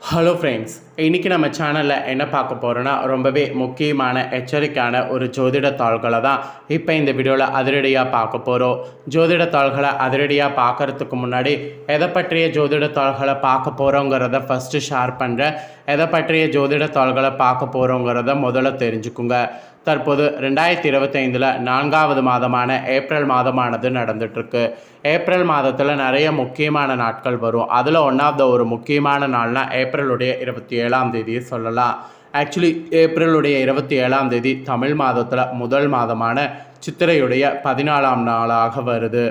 Hello friends, இன்றைக்கி நம்ம சேனலில் என்ன பார்க்க போகிறோன்னா ரொம்பவே முக்கியமான எச்சரிக்கையான ஒரு ஜோதிட தாள்களை தான் இப்போ இந்த வீடியோவில் அதிரடியாக பார்க்க போகிறோம். ஜோதிட தாள்களை அதிரடியாக பார்க்குறதுக்கு முன்னாடி எதை பற்றிய ஜோதிட தாள்களை பார்க்க போகிறோங்கிறத ஃபஸ்ட்டு ஷேர் பண்ணுறேன். எதை பற்றிய ஜோதிட தாள்களை பார்க்க போகிறோங்கிறத முதல்ல தெரிஞ்சுக்குங்க. தற்போது 2025 4வது மாதமான ஏப்ரல் மாதமானது நடந்துகிட்ருக்கு. ஏப்ரல் மாதத்தில் நிறைய முக்கியமான நாட்கள் வரும். அதில் ஒரு முக்கியமான நாள்னால் ஏப்ரலுடைய 27ஆம் தேதியை சொல்லலாம். ஆக்சுவலி ஏப்ரலுடைய 27ஆம் தேதி தமிழ் மாதத்தில் முதல் மாதமான சித்திரையுடைய 14ஆம் நாளாக வருது.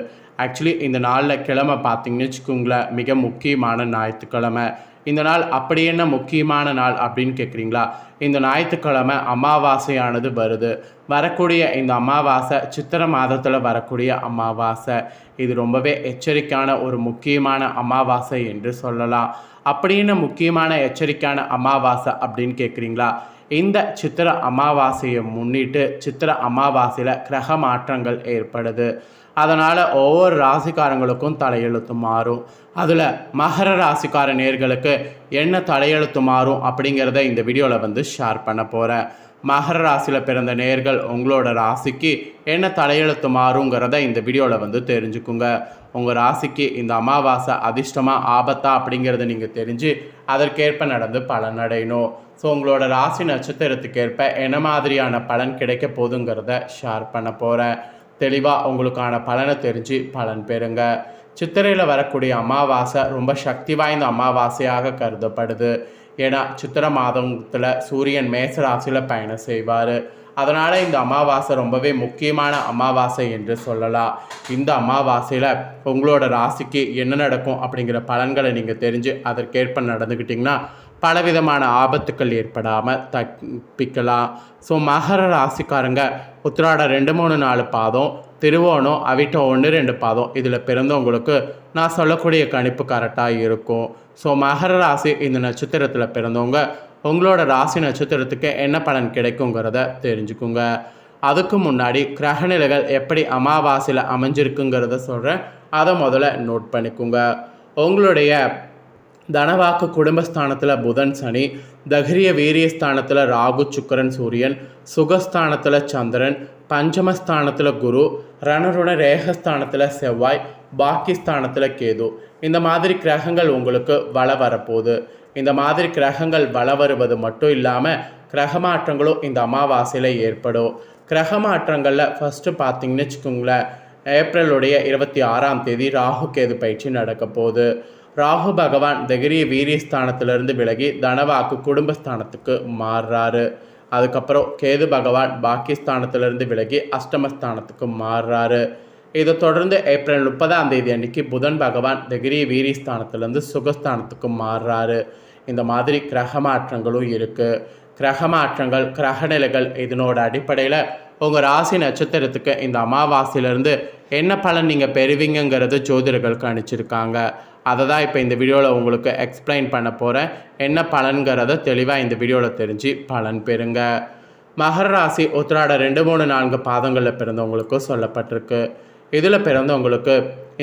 ஆக்சுவலி இந்த நாளில் கிழமை பார்த்திங்கன்னு வச்சுக்கோங்களேன், மிக முக்கியமான ஞாயிற்றுக்கிழமை. இந்த நாள் அப்படி என்ன முக்கியமான நாள் அப்படின்னு கேட்குறீங்களா? இந்த ஞாயிற்றுக்கிழமை அமாவாசையானது வருது. வரக்கூடிய இந்த அமாவாசை சித்திரை மாதத்தில் வரக்கூடிய அமாவாசை. இது ரொம்பவே எச்சரிக்கையான ஒரு முக்கியமான அமாவாசை என்று சொல்லலாம். அப்படின்னு முக்கியமான எச்சரிக்கையான அமாவாசை அப்படின்னு கேட்குறீங்களா? இந்த சித்திரை அமாவாசையை முன்னிட்டு சித்திரை அமாவாசையில் கிரக மாற்றங்கள் ஏற்படுது. அதனால் ஒவ்வொரு ராசிக்காரங்களுக்கும் தலையெழுத்து மாறும். அதில் மகர ராசிக்கார நேர்களுக்கு என்ன தலையெழுத்து மாறும் அப்படிங்கிறத இந்த வீடியோவில் ஷேர் பண்ண போகிறேன். மகர ராசியில் பிறந்த நேர்கள் உங்களோட ராசிக்கு என்ன தலையெழுத்து மாறுங்கிறத இந்த வீடியோவில் தெரிஞ்சுக்குங்க. உங்கள் ராசிக்கு இந்த அமாவாசை அதிர்ஷ்டமாக ஆபத்தா அப்படிங்கிறத நீங்கள் தெரிஞ்சு அதற்கேற்ப நடந்து பலனடையணும். ஸோ உங்களோட ராசி நட்சத்திரத்துக்கேற்ப என்ன மாதிரியான பலன் கிடைக்க போதுங்கிறத ஷேர் பண்ண போகிறேன். தெளிவாக உங்களுக்கான பலனை தெரிஞ்சு பலன் பெறுங்க. சித்திரையில் வரக்கூடிய அமாவாசை ரொம்ப சக்தி வாய்ந்த அமாவாசையாக கருதப்படுது. ஏன்னா சித்திரை மாதத்தில் சூரியன் மேச ராசியில் பயணம் செய்வார். அதனால் இந்த அமாவாசை ரொம்பவே முக்கியமான அமாவாசை என்று சொல்லலாம். இந்த அமாவாசையில் உங்களோட ராசிக்கு என்ன நடக்கும் அப்படிங்கிற பலன்களை நீங்கள் தெரிஞ்சு அதற்கேற்ப நடந்துக்கிட்டிங்கன்னா பலவிதமான ஆபத்துக்கள் ஏற்படாமல் தப்பிக்கலாம். ஸோ மகர ராசிக்காரங்க உத்திராட 2, 3, 4 பாதம், திருவோணம், அவிட்டம் 1, 2 பாதம் இதில் பிறந்தவங்களுக்கு நான் சொல்லக்கூடிய கணிப்பு கரெக்டாக இருக்கும். ஸோ மகர ராசி இந்த நட்சத்திரத்தில் பிறந்தவங்க உங்களோட ராசி நட்சத்திரத்துக்கு என்ன பலன் கிடைக்குங்கிறத தெரிஞ்சுக்குங்க. அதுக்கு முன்னாடி கிரகநிலைகள் எப்படி அமாவாசையில் அமைஞ்சிருக்குங்கிறத சொல்கிறேன். அதை முதல்ல நோட் பண்ணிக்கோங்க. உங்களுடைய தனவாக்கு குடும்பஸ்தானத்தில் புதன் சனி, தகிரிய வீரியஸ்தானத்தில் ராகு சுக்கரன் சூரியன், சுகஸ்தானத்தில் சந்திரன், பஞ்சமஸ்தானத்தில் குரு, ரணருண ரேகஸ்தானத்தில் செவ்வாய், பாக்கிஸ்தானத்தில் கேது. இந்த மாதிரி கிரகங்கள் உங்களுக்கு வள வரப்போகுது. இந்த மாதிரி கிரகங்கள் வள வருவது மட்டும் இல்லாமல் கிரக மாற்றங்களும் இந்த அமாவாசையில் ஏற்படும். கிரக மாற்றங்களில் ஃபஸ்ட்டு பார்த்திங்கன்னு வச்சுக்கோங்களேன், ஏப்ரலுடைய 26ஆம் தேதி ராகு கேது பயிற்சி நடக்க போகுது. ராகு பகவான் தகிரிய வீரியஸ்தானத்திலிருந்து விலகி தனவாக்கு குடும்பஸ்தானத்துக்கு மாறுறாரு. அதுக்கப்புறம் கேது பகவான் பாக்கியஸ்தானத்திலிருந்து விலகி அஷ்டமஸ்தானத்துக்கு மாறுறாரு. இதை தொடர்ந்து ஏப்ரல் 30ஆம் தேதி அன்றைக்கி புதன் பகவான் தகிரிய வீரியஸ்தானத்திலேருந்து சுகஸ்தானத்துக்கு மாறுறாரு. இந்த மாதிரி கிரக மாற்றங்களும் இருக்குது. கிரக மாற்றங்கள், கிரகநிலைகள் இதனோட அடிப்படையில் உங்கள் ராசி நட்சத்திரத்துக்கு இந்த அமாவாசையிலேருந்து என்ன பலன் நீங்கள் பெறுவீங்கிறது ஜோதிடர்கள் கணிச்சிருக்காங்க. அதை தான் இப்போ இந்த வீடியோவில் உங்களுக்கு எக்ஸ்பிளைன் பண்ண போகிறேன். என்ன பலன்கிறத தெளிவாக இந்த வீடியோவில் தெரிஞ்சு பலன் பெறுங்க. மகர ராசி உத்திராட 2, 3, 4 பாதங்களில் பிறந்தவங்களுக்கும் சொல்லப்பட்டிருக்கு. இதில் பிறந்தவங்களுக்கு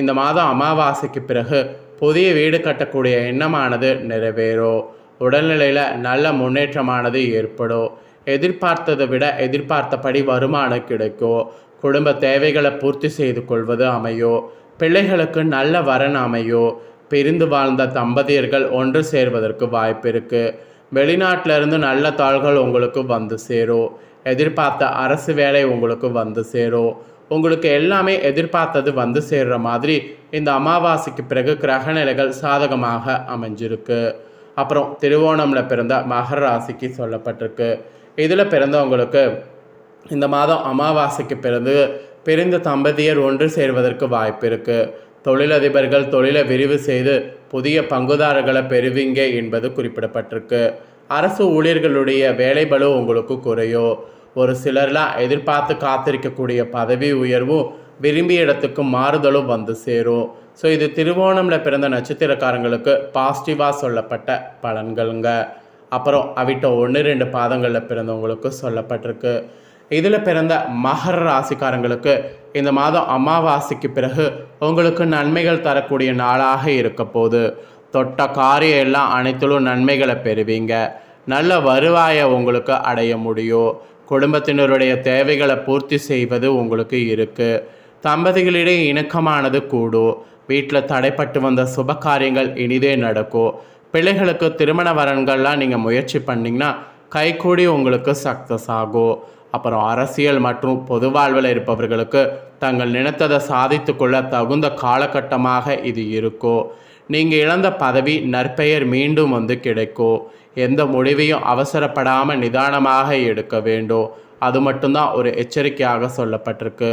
இந்த மாதம் அமாவாசைக்கு பிறகு புதிய வீடு கட்டக்கூடிய எண்ணமானது நிறைவேறும். உடல்நிலையில் நல்ல முன்னேற்றமானது ஏற்படும். எதிர்பார்த்ததை விட எதிர்பார்த்தபடி வருமானம் கிடைக்கும். குடும்ப தேவைகளை பூர்த்தி செய்து கொள்வது அமையும். பிள்ளைகளுக்கு நல்ல வரன் அமையும். பிரிந்து வாழ்ந்த தம்பதியர்கள் ஒன்று சேர்வதற்கு வாய்ப்பு இருக்குது. வெளிநாட்டிலிருந்து நல்ல தாள்கள் உங்களுக்கு வந்து சேரும். எதிர்பார்த்த அரசு வேலை உங்களுக்கு வந்து சேரும். உங்களுக்கு எல்லாமே எதிர்பார்த்தது வந்து சேர்கிற மாதிரி இந்த அமாவாசைக்கு பிறகு கிரகநிலைகள் சாதகமாக அமைஞ்சிருக்கு. அப்புறம் திருவோணமில் பிறந்த மகர ராசிக்கு சொல்லப்பட்டிருக்கு. இதில் பிறந்தவங்களுக்கு இந்த மாதம் அமாவாசைக்கு பிறந்த தம்பதியர் ஒன்று சேர்வதற்கு வாய்ப்பு இருக்குது. தொழிலதிபர்கள் தொழிலை விரிவு செய்து புதிய பங்குதாரர்களை பெறுவீங்க என்பது குறிப்பிடப்பட்டிருக்கு. அரசு ஊழியர்களுடைய வேலைபளு உங்களுக்கு குறையும். ஒரு சிலர்லாம் எதிர்பார்த்து காத்திருக்கக்கூடிய பதவி உயர்வும் விரும்பிய இடத்துக்கு மாறுதலும் வந்து சேரும். ஸோ இது திருவோணமில் பிறந்த நட்சத்திரக்காரங்களுக்கு பாசிட்டிவாக சொல்லப்பட்ட பலன்களுங்க. அப்புறம் அவிட்டம் 1, 2 பாதங்களில் பிறந்தவங்களுக்கு சொல்லப்பட்டிருக்கு. இதில் பிறந்த மகர ராசிக்காரங்களுக்கு இந்த மாதம் அமாவாசைக்கு பிறகு உங்களுக்கு நன்மைகள் தரக்கூடிய நாளாக இருக்க போகுது. தொட்ட காரியம் எல்லாம் அனைத்திலும் நன்மைகளை பெறுவீங்க. நல்ல வருவாயை உங்களுக்கு அடைய முடியும். குடும்பத்தினருடைய தேவைகளை பூர்த்தி செய்வது உங்களுக்கு இருக்குது. தம்பதிகளிடையே இணக்கமானது கூடும். வீட்டில் தடைப்பட்டு வந்த சுப காரியங்கள் இனிதே நடக்கும். பிள்ளைகளுக்கு திருமண வரன்கள்லாம் நீங்கள் முயற்சி பண்ணிங்கன்னா கைகூடி உங்களுக்கு சக்ஸஸ் ஆகும். அப்புறம் அரசியல் மற்றும் பொது வாழ்வில் இருப்பவர்களுக்கு தங்கள் நினைத்ததை சாதித்து கொள்ள தகுந்த காலகட்டமாக இது இருக்கும். நீங்கள் இழந்த பதவி நற்பெயர் மீண்டும் கிடைக்கும். எந்த முடிவையும் அவசரப்படாமல் நிதானமாக எடுக்க வேண்டும். அது மட்டும்தான் ஒரு எச்சரிக்கையாக சொல்லப்பட்டிருக்கு.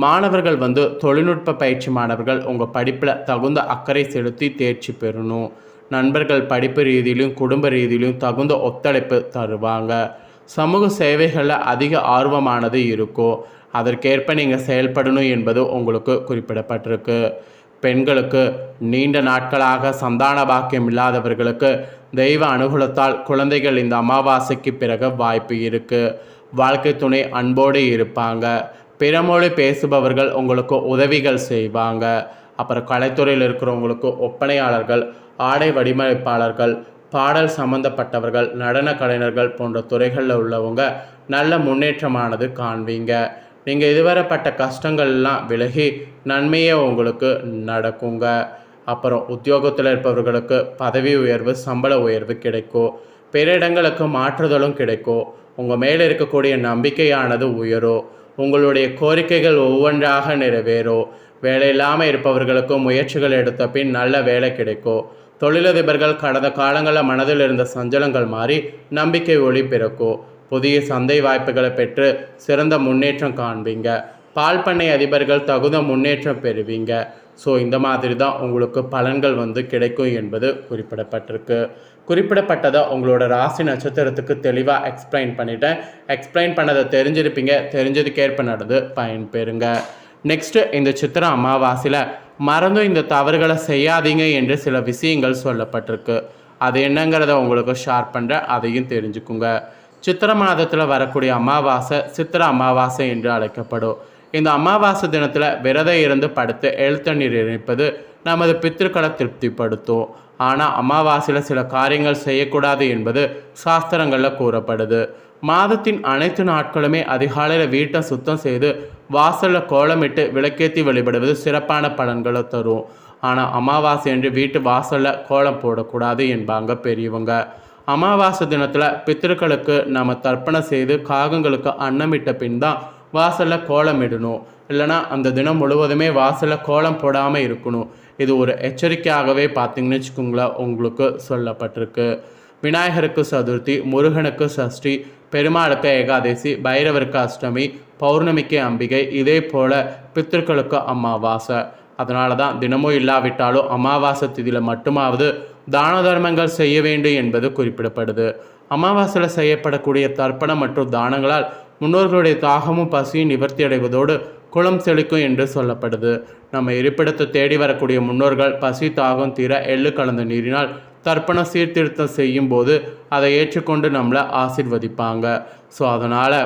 மாணவர்கள் தொழில்நுட்ப பயிற்சி மாணவர்கள் உங்கள் படிப்பில் தகுந்த அக்கறை செலுத்தி தேர்ச்சி பெறணும். நண்பர்கள் படிப்பு ரீதியிலும் குடும்ப ரீதியிலும் தகுந்த ஒத்துழைப்பு தருவாங்க. சமூக சேவைகளில் அதிக ஆர்வமானது இருக்கும். அதற்கேற்ப நீங்கள் செயல்படணும் என்பது உங்களுக்கு குறிப்பிடப்பட்டிருக்கு. பெண்களுக்கு நீண்ட நாட்களாக சந்தான பாக்கியம் இல்லாதவர்களுக்கு தெய்வ அனுகூலத்தால் குழந்தைகள் இந்த அமாவாசைக்கு பிறகு வாய்ப்பு இருக்குது. வாழ்க்கை துணை அன்போடு இருப்பாங்க. பிற மொழி பேசுபவர்கள் உங்களுக்கு உதவிகள் செய்வாங்க. அப்புறம் கலைத்துறையில் இருக்கிறவங்களுக்கு ஒப்பனையாளர்கள், ஆடை வடிவமைப்பாளர்கள், பாடல் சம்பந்தப்பட்டவர்கள், நடன கலைஞர்கள் போன்ற துறைகளில் உள்ளவங்க நல்ல முன்னேற்றமானது காண்பீங்க. நீங்கள் இதுவரைப்பட்ட கஷ்டங்கள்லாம் விலகி நன்மையே உங்களுக்கு நடக்குங்க. அப்புறம் உத்தியோகத்தில் இருப்பவர்களுக்கு பதவி உயர்வு, சம்பள உயர்வு கிடைக்கும். பிற இடங்களுக்கு மாற்றுதலும் கிடைக்கும். உங்கள் மேலே இருக்கக்கூடிய நம்பிக்கையானது உயரும். உங்களுடைய கோரிக்கைகள் ஒவ்வொன்றாக நிறைவேறும். வேலை இல்லாமல் இருப்பவர்களுக்கும் முயற்சிகள் எடுத்த பின் நல்ல வேலை கிடைக்கும். தொழிலதிபர்கள் கடந்த காலங்களில் மனதில் இருந்த சஞ்சலங்கள் மாறி நம்பிக்கை ஒளி பிறக்கும். புதிய சந்தை வாய்ப்புகளை பெற்று சிறந்த முன்னேற்றம் காண்பீங்க. பால் பண்ணை அதிபர்கள் தகுந்த முன்னேற்றம் பெறுவீங்க. ஸோ இந்த மாதிரி தான் உங்களுக்கு பலன்கள் கிடைக்கும் என்பது குறிப்பிடப்பட்டிருக்கு. குறிப்பிடப்பட்டதை உங்களோட ராசி நட்சத்திரத்துக்கு தெளிவாக எக்ஸ்பிளைன் பண்ணிட்டேன். எக்ஸ்பிளைன் பண்ணதை தெரிஞ்சிருப்பீங்க. தெரிஞ்சதுக்கேற்ப நடந்து பயன்பெறுங்க. நெக்ஸ்ட்டு இந்த சித்திர அமாவாசையில் மறந்தும் இந்த தவறுகளை செய்யாதீங்க என்று சில விஷயங்கள் சொல்லப்பட்டிருக்கு. அது என்னங்கிறத உங்களுக்கு ஷேர் பண்ணுறேன். அதையும் தெரிஞ்சுக்குங்க. சித்திர மாதத்தில் வரக்கூடிய அமாவாசை சித்திர அமாவாசை என்று அழைக்கப்படும். இந்த அமாவாசை தினத்தில் விரதம் இருந்து படுத்து எழுத்தண்ணீர் இணைப்பது நமது பித்திருக்களை திருப்திப்படுத்தும். ஆனால் அமாவாசையில் சில காரியங்கள் செய்யக்கூடாது என்பது சாஸ்திரங்களில் கூறப்படுது. மாதத்தின் அனைத்து நாட்களுமே அதிகாலையில் வீட்டை சுத்தம் செய்து வாசலில் கோலமிட்டு விளக்கேற்றி வழிபடுவது சிறப்பான பலன்களை தரும். ஆனால் அமாவாசை என்று வீட்டு வாசலில் கோலம் போடக்கூடாது என்பாங்க பெரியவங்க. அமாவாசை தினத்தில் பித்திருக்களுக்கு நம்ம தர்ப்பணம் செய்து காகங்களுக்கு அன்னமிட்ட பின் தான் வாசலில் கோலம் இடணும். இல்லைனா அந்த தினம் முழுவதுமே வாசலில் கோலம் போடாமல் இருக்கணும். இது ஒரு எச்சரிக்கையாகவே பார்த்தீங்கன்னு வச்சுக்கோங்களேன் உங்களுக்கு சொல்லப்பட்டிருக்கு. விநாயகருக்கு சதுர்த்தி, முருகனுக்கு சஷ்டி, பெருமாளுக்கு ஏகாதசி, பைரவருக்கு அஷ்டமி, பௌர்ணமிக்கு அம்பிகை, இதே போல் பித்திருக்களுக்கு அமாவாசை. அதனால தான் தினமும் இல்லாவிட்டாலும் அமாவாசை திதியில் மட்டுமாவது தான தர்மங்கள் செய்ய வேண்டும் என்பது குறிப்பிடப்படுது. அமாவாசையில் செய்யப்படக்கூடிய தர்ப்பணம் மற்றும் தானங்களால் முன்னோர்களுடைய தாகமும் பசியும் நிவர்த்தி அடைவதோடு குலம் செழிக்கும் என்று சொல்லப்படுது. நம்ம இருப்பிடத்தை தேடி வரக்கூடிய முன்னோர்கள் பசி தாகம் தீர எள்ளு கலந்த நீரினால் தர்ப்பணம் சீர்திருத்தம் செய்யும் போது அதை ஏற்றுக்கொண்டு நம்மளை ஆசீர்வதிப்பாங்க. ஸோ அதனால்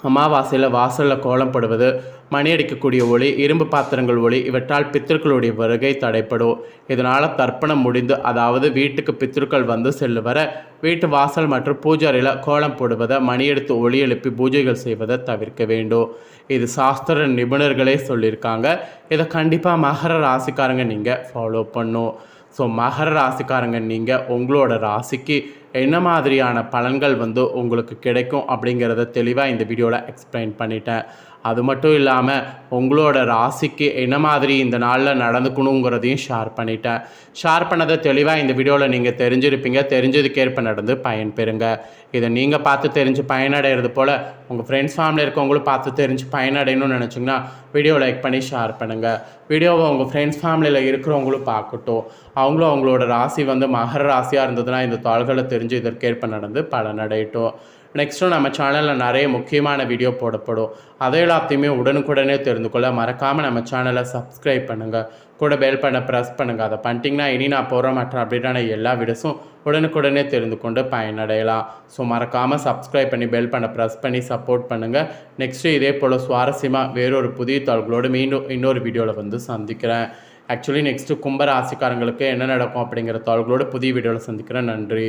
அமாவாசையில் வாசலில் கோலம் போடுவது, மணி அடிக்கக்கூடிய ஒளி, இரும்பு பாத்திரங்கள் ஒளி இவற்றால் பித்திருக்களுடைய வருகை தடைப்படும். இதனால் தர்ப்பணம் முடிந்து, அதாவது வீட்டுக்கு பித்திருக்கள் செல்லுவர வீட்டு வாசல் மற்றும் பூஜை அறையில் கோலம் போடுவதை, மணி எடுத்து ஒளி எழுப்பி பூஜைகள் செய்வதை தவிர்க்க வேண்டும். இது சாஸ்திர நிபுணர்களே சொல்லியிருக்காங்க. இதை கண்டிப்பாக மகர ராசிக்காரங்க நீங்கள் ஃபாலோ பண்ணும். ஸோ மகர ராசிக்காரங்க நீங்கள் உங்களோட ராசிக்கு என்ன மாதிரியான பலன்கள் உங்களுக்கு கிடைக்கும் அப்படிங்கிறத தெளிவாக இந்த வீடியோவில் எக்ஸ்பிளைன் பண்ணிட்டேன். அது மட்டும் இல்லாமல் உங்களோட ராசிக்கு என்ன மாதிரி இந்த நாளில் நடந்துக்கணுங்கிறதையும் ஷேர் பண்ணிட்டேன். ஷேர் பண்ணதை தெளிவாக இந்த வீடியோவில் நீங்கள் தெரிஞ்சிருப்பீங்க. தெரிஞ்சதுக்கேற்ப நடந்து பயன்பெறுங்க. இதை நீங்கள் பார்த்து தெரிஞ்சு பயனடைகிறது போல் உங்கள் ஃப்ரெண்ட்ஸ் ஃபேமிலி இருக்கவங்களும் பார்த்து தெரிஞ்சு பயனடையணும்னு நினச்சிங்கன்னா வீடியோ லைக் பண்ணி ஷேர் பண்ணுங்கள். வீடியோவை உங்கள் ஃப்ரெண்ட்ஸ் ஃபேமிலியில் இருக்கிறவங்களும் பார்க்கட்டும். அவங்களும் அவங்களோட ராசி மகர ராசியாக இருந்ததுன்னா இந்த தாள்களை தெரிஞ்சு இதற்கேற்ப நடந்து பலனடையட்டும். நெக்ஸ்ட்டும் நம்ம சேனலில் நிறைய முக்கியமான வீடியோ போடப்படும். அதை எல்லாத்தையுமே உடனுக்குடனே தெரிந்து கொள்ள மறக்காமல் நம்ம சேனலை சப்ஸ்கிரைப் பண்ணுங்கள். கூட பெல் பண்ண ப்ரெஸ் பண்ணுங்கள். அதை பண்ணிட்டீங்கன்னா இனி நான் போகிற மற்ற அப்டேட்டான எல்லா வீடியோஸும் உடனுக்குடனே தெரிந்து கொண்டு பயனடையலாம். ஸோ மறக்காமல் சப்ஸ்கிரைப் பண்ணி பெல் பண்ண ப்ரெஸ் பண்ணி சப்போர்ட் பண்ணுங்கள். நெக்ஸ்ட்டு இதே போல் சுவாரஸ்யமாக வேறொரு புதிய தாள்களோடு மீண்டும் இன்னொரு வீடியோவில் சந்திக்கிறேன். ஆக்சுவலி நெக்ஸ்ட்டு கும்ப ராசிக்காரங்களுக்கு என்ன நடக்கும் அப்படிங்கிற தாள்களோட புதிய வீடியோவில் சந்திக்கிறேன். நன்றி.